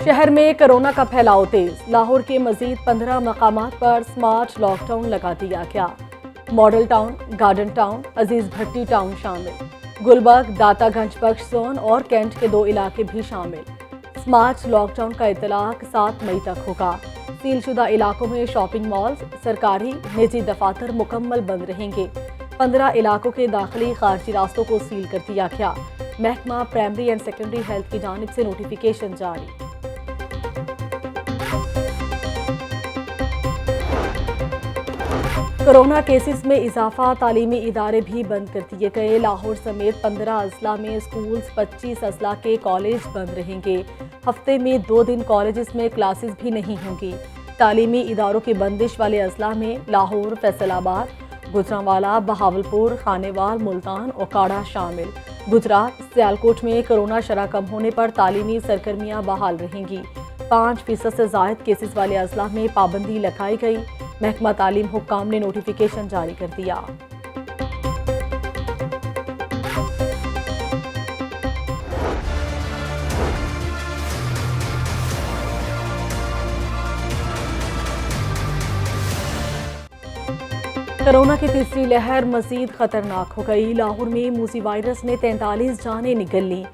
शहर में कोरोना का फैलाव तेज। लाहौर के मजीद 15 मकामात पर स्मार्ट लॉकडाउन लगा दिया गया। मॉडल टाउन, गार्डन टाउन, अजीज भट्टी टाउन शामिल। गुलबर्ग, दातागंज बख्श जोन और कैंट के 2 इलाके भी शामिल। स्मार्ट लॉकडाउन का इतलाक 7 मई तक होगा। सीलशुदा इलाकों में शॉपिंग मॉल्स, सरकारी निजी दफातर मुकम्मल बंद रहेंगे। 15 इलाकों के दाखिली खारजी रास्तों को सील कर दिया गया। महकमा प्राइमरी एंड सेकेंडरी हेल्थ की जानिब से नोटिफिकेशन जारी। कोरोना केसेस में इजाफा, तालीमी इदारे भी बंद कर दिए गए। लाहौर समेत 15 अजला में स्कूल्स, 25 अजला के कॉलेज बंद रहेंगे। हफ्ते में 2 दिन कॉलेजेस में क्लासेस भी नहीं होंगी। तालीमी इदारों की बंदिश वाले अजला में लाहौर, फैसलाबाद, गुजरांवाला, बहावलपुर, खानेवाल, मुल्तान और काड़ा शामिल। गुजरात, सियालकोट में कोरोना शरह कम होने पर तालीमी सरगर्मियां बहाल रहेंगी। 5% से जायद केसेस वाले अजला में पाबंदी लगाई गई। महकमा तालीम हुक्काम ने नोटिफिकेशन जारी कर दिया। कोरोना की तीसरी लहर मजीद खतरनाक हो गई। लाहौर में मूसी वायरस ने 43 जानें निगल ली।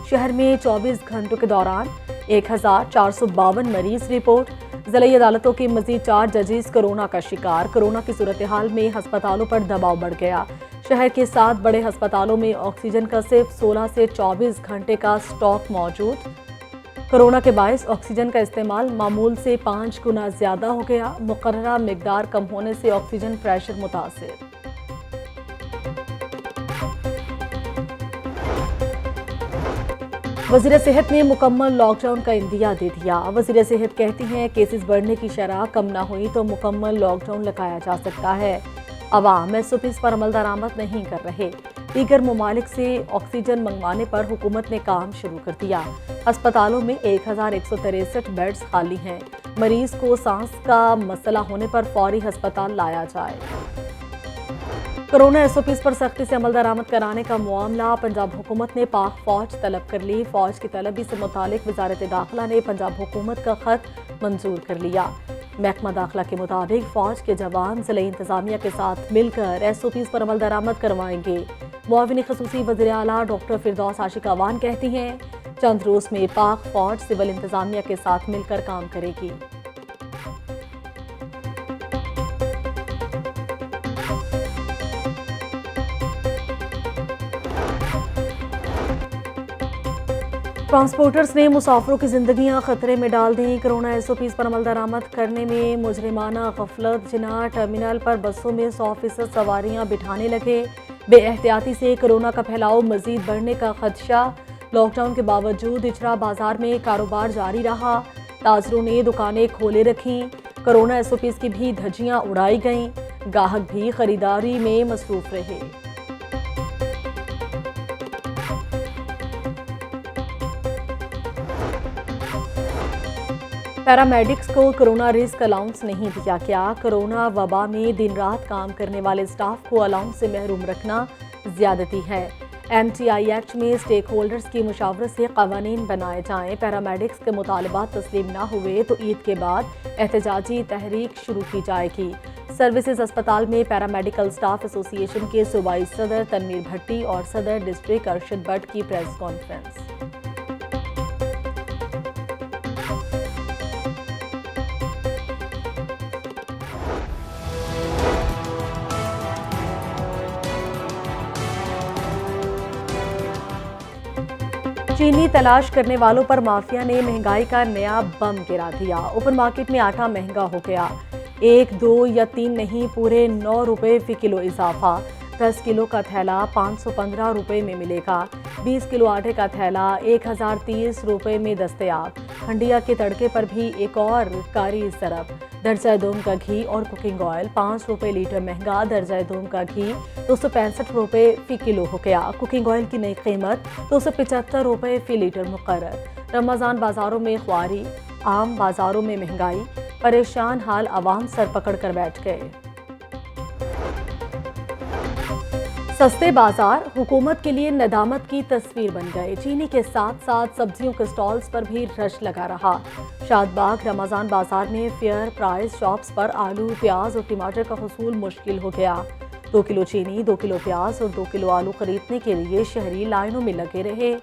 शहर में 24 घंटों के दौरान 1452 मरीज रिपोर्ट। ज़िला अदालतों के मजीद 4 जजेस कोरोना का शिकार। कोरोना की सूरत हाल में अस्पतालों पर दबाव बढ़ गया। शहर के 7 बड़े अस्पतालों में ऑक्सीजन का सिर्फ 16 से 24 घंटे का स्टॉक मौजूद। कोरोना के बायस ऑक्सीजन का इस्तेमाल मामूल से 5 गुना ज्यादा हो गया। मुकर्ररा मिकदार कम होने से ऑक्सीजन प्रेशर मुतासिर। वज़ीर सेहत ने मुकम्मल लॉकडाउन का इंदिया दे दिया। वज़ीर सेहत कहती हैं केसेस बढ़ने की शरह कम ना हुई तो मुकम्मल लॉकडाउन लगाया जा सकता है। अवाम एसओपीज़ पर अमल दरामद नहीं कर रहे। दीगर ममालिक से ऑक्सीजन मंगवाने पर हुकूमत ने काम शुरू कर दिया। अस्पतालों में 1163 बेड्स खाली हैं। मरीज को सांस का मसला होने पर फौरी अस्पताल लाया जाए। कोरोना एसओपीज़ पर सख्ती से अमल दरामद कराने का मामला पंजाब हुकूमत ने पाक फौज तलब कर ली। फौज की तलबी से मुतालिक वजारत दाखिला ने पंजाब हुकूमत का खत मंजूर कर लिया। महकमा दाखिला के मुताबिक फौज के जवान ज़िला इंतजामिया के साथ मिलकर एसओपीज़ पर अमल दरामद करवाएंगे। मुआविन खसूसी वज़ीर आला डॉक्टर फिरदौस आशिक अवान कहती हैं चंद रोज़ में पाक फौज सिविल इंतजामिया के साथ मिलकर काम करेगी। ट्रांसपोर्टर्स ने मुसाफिरों की जिंदगियां खतरे में डाल दी। कोरोना एसओपीज़ पर अमल दरामद करने में मुजरिमाना गफलत। जिना टर्मिनल पर बसों में 100% सवारियां बिठाने लगे। बेएहतियाती से कोरोना का फैलाव मजीद बढ़ने का खदशा। लॉकडाउन के बावजूद इचरा बाजार में कारोबार जारी रहा। ताजरों ने दुकानें खोले रखी। कोरोना एसओपीज़ की भी धज्जियां उड़ाई गईं। गाहक भी खरीदारी में मसरूफ रहे। पैरामेडिक्स को कोरोना रिस्क अलाउंस नहीं दिया गया। कोरोना वबा में दिन रात काम करने वाले स्टाफ को अलाउंस से महरूम रखना ज्यादती है। MTI एक्ट में स्टेक होल्डर्स की मुशावरत से कवानीन बनाए जाएं। पैरामेडिक्स के मुतालबात तस्लीम न हुए तो ईद के बाद एहतजाजी तहरीक शुरू की जाएगी। सर्विसेज अस्पताल में पैरामेडिकल स्टाफ एसोसिएशन के सूबाई सदर तनवीर भट्टी और सदर डिस्ट्रिक्ट अरशद भट्ट की प्रेस कॉन्फ्रेंस। चीनी तलाश करने वालों पर माफिया ने महंगाई का नया बम गिरा दिया। ओपन मार्केट में आटा महंगा हो गया। 1, 2 या 3 नहीं, पूरे 9 रुपए फी किलो इजाफा। 10 किलो का थैला 515 रुपए में मिलेगा। 20 किलो आटे का थैला 1030 रुपए में दस्तयाब। हंडिया के तड़के पर भी एक और कारी ज़रब। दर्जा दूम का घी और कुकिंग ऑयल 5 रुपए लीटर महंगा। दर्जा दूम का घी 265 रुपए फी किलो हो गया। कुकिंग ऑयल की नई कीमत 275 रुपए फी लीटर मुकर्रर। रमज़ान बाजारों में ख्वारी, आम बाजारों में महंगाई। परेशान हाल आवाम सर पकड़ कर बैठ गए। सस्ते बाजार हुकूमत के लिए नदामत की तस्वीर बन गए। चीनी के साथ साथ सब्जियों के स्टॉल्स पर भी रश लगा रहा। शादबाग रमजान बाजार में फेयर प्राइस शॉप्स पर आलू, प्याज और टमाटर का हुसूल मुश्किल हो गया। 2 किलो चीनी, 2 किलो प्याज और 2 किलो आलू खरीदने के लिए शहरी लाइनों में लगे रहे।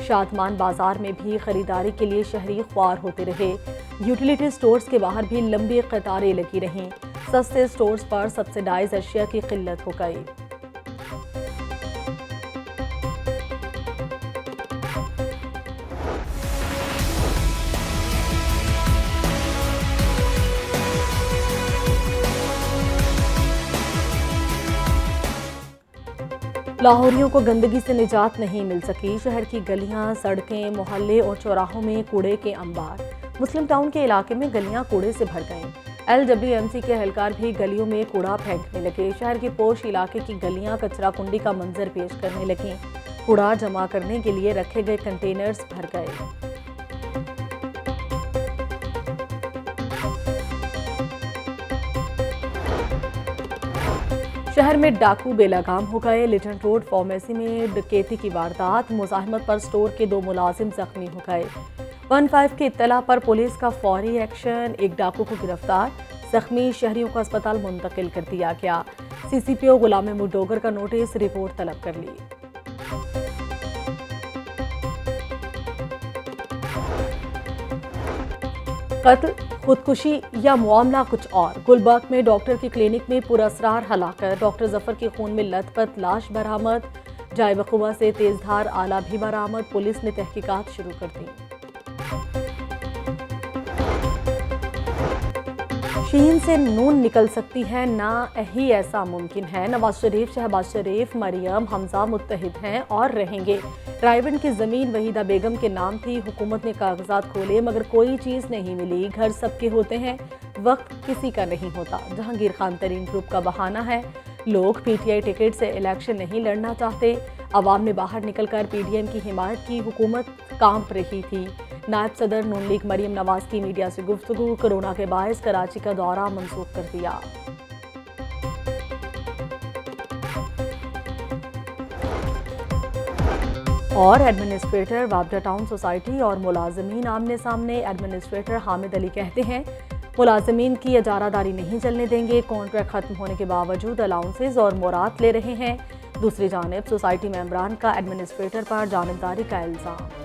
शादमान बाजार में भी खरीदारी के लिए शहरी ख्वार होते रहे। यूटिलिटी स्टोर्स के बाहर भी लंबी कतारें लगी रहीं। सस्ते स्टोर्स पर सब्सिडाइज अशिया की किल्लत हो गई। लाहौरियों को गंदगी से निजात नहीं मिल सकी। शहर की गलियां, सड़कें, मोहल्ले और चौराहों में कूड़े के अंबार। मुस्लिम टाउन के इलाके में गलियां कूड़े से भर गईं। LWMC के एहलकार भी गलियों में कूड़ा फेंकने लगे। शहर के पोश इलाके की गलियां कचरा कुंडी का मंजर पेश करने लगीं। कूड़ा जमा करने के लिए रखे गए कंटेनर्स भर गए। शहर में डाकू बेलगाम हो गए। लिटन रोड फार्मेसी में डकैती की वारदात। मुजाहिमत पर स्टोर के 2 मुलाजिम जख्मी हो गए। 15 की इत्तला पर पुलिस का फौरी एक्शन। एक डाकू को गिरफ्तार। जख्मी शहरियों को अस्पताल मुंतकिल कर दिया गया। CCPO गुलाम महमूद डोगर का नोटिस, रिपोर्ट तलब कर ली। कत्ल, खुदकुशी या मामला कुछ और। गुलबर्ग में डॉक्टर की क्लिनिक में पुरअसरार हलाकत। डॉक्टर जफर के खून में लथपथ लाश बरामद। जाए बखुबा से तेजधार आला भी बरामद। पुलिस ने तहकीकात शुरू कर दी। शीन से नून निकल सकती है ना, ही ऐसा मुमकिन है। नवाज शरीफ, शहबाज शरीफ, मरियम, हमजा मुत्तहिद हैं और रहेंगे। रायबंद की जमीन वहीदा बेगम के नाम थी। हुकूमत ने कागजात खोले मगर कोई चीज नहीं मिली। घर सबके होते हैं, वक्त किसी का नहीं होता। जहांगीर खान तरीन ग्रुप का बहाना है। लोग PTI टिकट से इलेक्शन नहीं लड़ना चाहते। अवाम ने बाहर निकलकर PDM की हिमायत की। हुकूमत कांप रही थी। नायब सदर नून लीग मरियम नवाज की मीडिया से गुफ्तगू। कोरोना के बायस कराची का दौरा मंसूख कर दिया। और एडमिनिस्ट्रेटर वाबडा टाउन सोसाइटी और मुलाजमीन आमने सामने। एडमिनिस्ट्रेटर हामिद अली कहते हैं मुलाजमीन की इजारादारी नहीं चलने देंगे। कॉन्ट्रैक्ट खत्म होने के बावजूद अलाउंसेज और मुराद ले रहे हैं। दूसरी जानिब सोसाइटी मेंबरान का एडमिनिस्ट्रेटर पर जानिबदारी का इल्जाम।